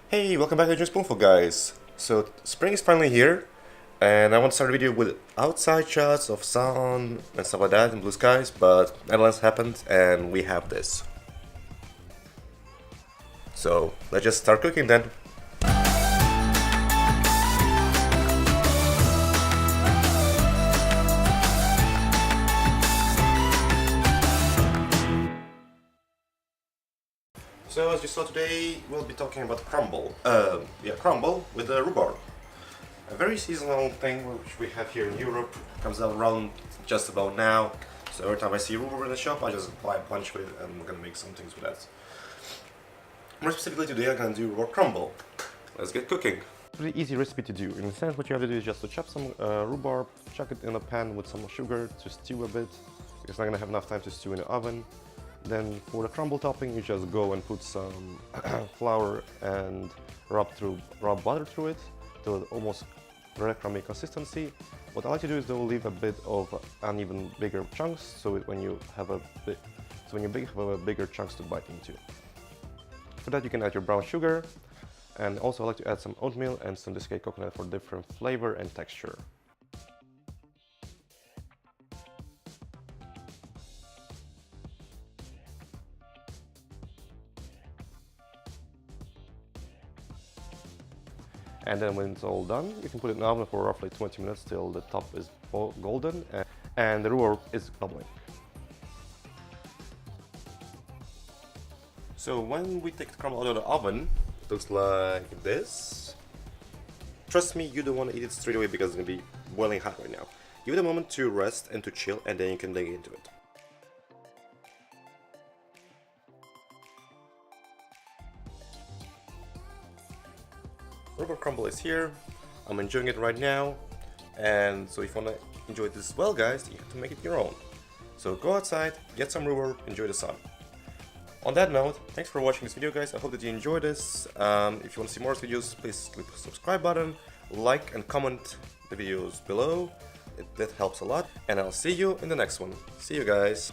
Hey, welcome back to Dream Spoonful, guys. So spring is finally here, and I want to start a video with outside shots of sun and stuff like that and blue skies, but Netherlands happened and we have this. So let's just start cooking then. So as you saw today, we'll be talking about crumble. Crumble with the rhubarb. A very seasonal thing which we have here in Europe. Comes out around just about now. So every time I see rhubarb in the shop, I just buy a bunch of it and I'm gonna make some things with that. More specifically today, I'm gonna do rhubarb crumble. Let's get cooking. Pretty easy recipe to do. In a sense, what you have to do is just to chop some rhubarb, chuck it in a pan with some sugar to stew a bit. Because I'm not gonna have enough time to stew in the oven. Then for the crumble topping, you just go and put some flour and rub butter through it till it almost breadcrumby consistency. What I like to do is though leave a bit of uneven bigger chunks, so when you have a bigger chunks to bite into. For that you can add your brown sugar, and also I like to add some oatmeal and some desiccated coconut for different flavor and texture. And then when it's all done, you can put it in the oven for roughly 20 minutes till the top is golden and the rhubarb is bubbling. So when we take the crumble out of the oven, it looks like this. Trust me, you don't want to eat it straight away because it's going to be boiling hot right now. Give it a moment to rest and to chill, and then you can dig into it. Rhubarb crumble is here. I'm enjoying it right now, and so if you want to enjoy this as well, guys, you have to make it your own. So go outside, get some rhubarb, enjoy the sun. On that note, thanks for watching this video, guys. I hope that you enjoyed this. If you want to see more videos, please click the subscribe button, like and comment the videos below. That helps a lot, and I'll see you in the next one. See you, guys.